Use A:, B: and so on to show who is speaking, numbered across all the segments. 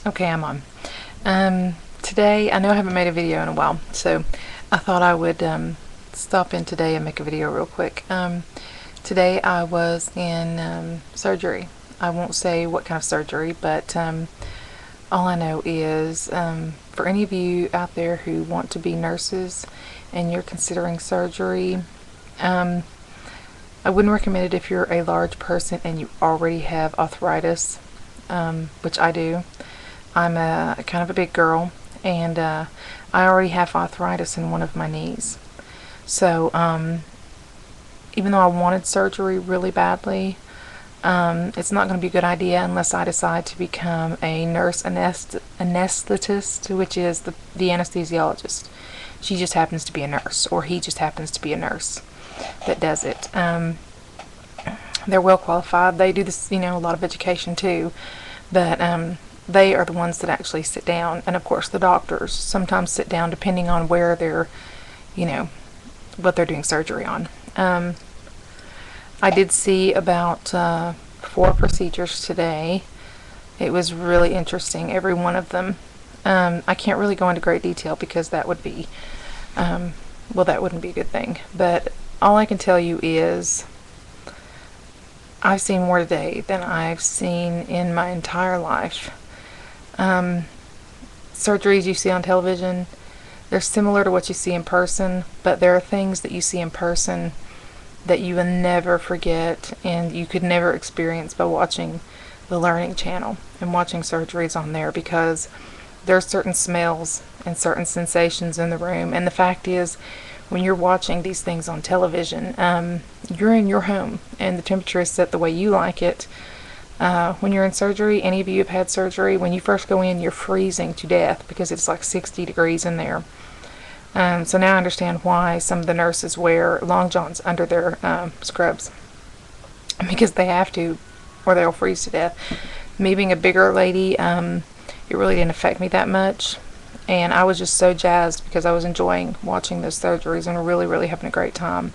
A: Okay, I'm on. Today, I know I haven't made a video in a while, so I thought I would stop in today and make a video real quick. Today I was in surgery. I won't say what kind of surgery, but all I know is for any of you out there who want to be nurses and you're considering surgery, I wouldn't recommend it if you're a large person and you already have arthritis, which I do. I'm a kind of a big girl, and I already have arthritis in one of my knees. So even though I wanted surgery really badly, it's not going to be a good idea unless I decide to become a nurse anesthetist, which is the anesthesiologist. She just happens to be a nurse, or he just happens to be a nurse that does it. They're well qualified. They do this, a lot of education too, but they are the ones that actually sit down, and of course the doctors sometimes sit down depending on where they're, what they're doing surgery on. I did see about 4 procedures today. It was really interesting, every one of them. I can't really go into great detail because that would be, that wouldn't be a good thing. But all I can tell you is I've seen more today than I've seen in my entire life. Surgeries you see on television, they're similar to what you see in person, but there are things that you see in person that you will never forget and you could never experience by watching the Learning Channel and watching surgeries on there, because there are certain smells and certain sensations in the room. And the fact is, when you're watching these things on television, you're in your home and the temperature is set the way you like it. When you're in surgery, any of you have had surgery, when you first go in, you're freezing to death because it's like 60 degrees in there. So now I understand why some of the nurses wear long johns under their scrubs, because they have to, or they'll freeze to death. Me being a bigger lady, it really didn't affect me that much, and I was just so jazzed because I was enjoying watching those surgeries and really, really having a great time.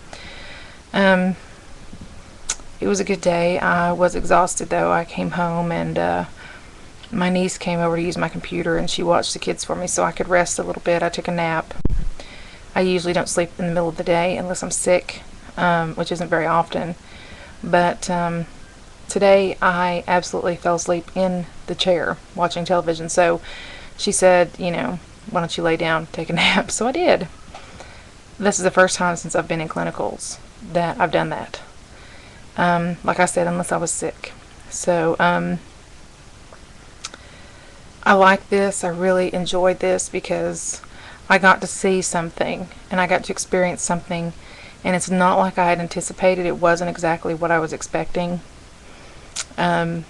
A: It was a good day. I was exhausted though. I came home and my niece came over to use my computer and she watched the kids for me so I could rest a little bit. I took a nap. I usually don't sleep in the middle of the day unless I'm sick, which isn't very often. But today I absolutely fell asleep in the chair watching television. So she said, why don't you lay down, take a nap? So I did. This is the first time since I've been in clinicals that I've done that. Like I said, unless I was sick. So I like this. I really enjoyed this because I got to see something and I got to experience something, and it's not like I had anticipated. It wasn't exactly what I was expecting. So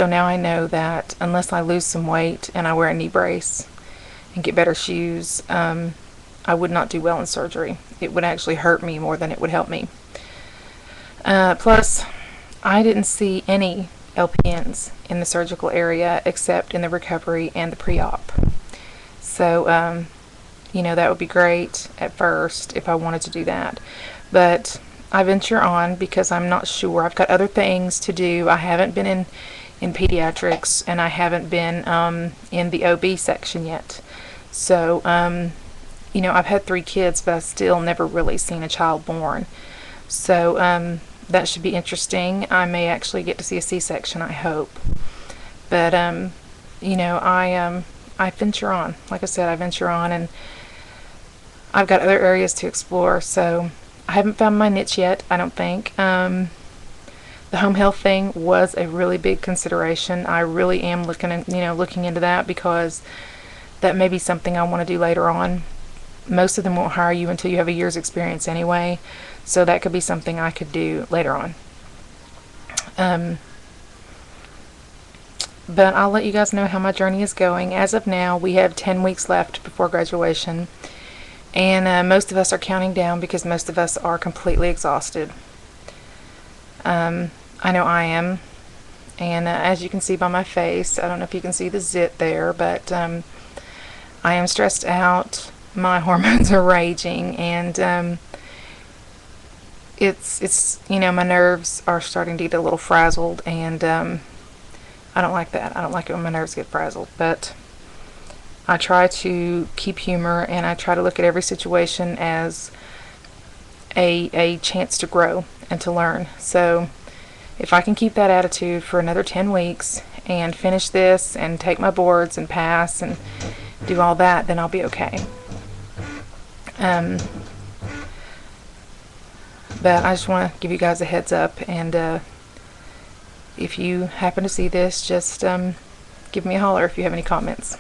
A: now I know that unless I lose some weight and I wear a knee brace and get better shoes, I would not do well in surgery. It would actually hurt me more than it would help me. Plus, I didn't see any LPNs in the surgical area except in the recovery and the pre-op. So, that would be great at first if I wanted to do that. But I venture on because I'm not sure. I've got other things to do. I haven't been in pediatrics, and I haven't been in the OB section yet. So, I've had 3 kids, but I've still never really seen a child born. So, that should be interesting. I may actually get to see a C-section, I hope. But, I venture on. Like I said, I venture on, and I've got other areas to explore. So I haven't found my niche yet, I don't think. The home health thing was a really big consideration. I really am looking into that, because that may be something I want to do later on. Most of them won't hire you until you have a year's experience anyway, so that could be something I could do later on. But I'll let you guys know how my journey is going. As of now, we have 10 weeks left before graduation, and most of us are counting down because most of us are completely exhausted. I know I am, and as you can see by my face, I don't know if you can see the zit there, but I am stressed out. My hormones are raging, and it's my nerves are starting to get a little frazzled, and I don't like that. I don't like it when my nerves get frazzled. But I try to keep humor, and I try to look at every situation as a chance to grow and to learn. So if I can keep that attitude for another 10 weeks and finish this and take my boards and pass and do all that, then I'll be okay. But I just want to give you guys a heads up, and if you happen to see this, just give me a holler if you have any comments.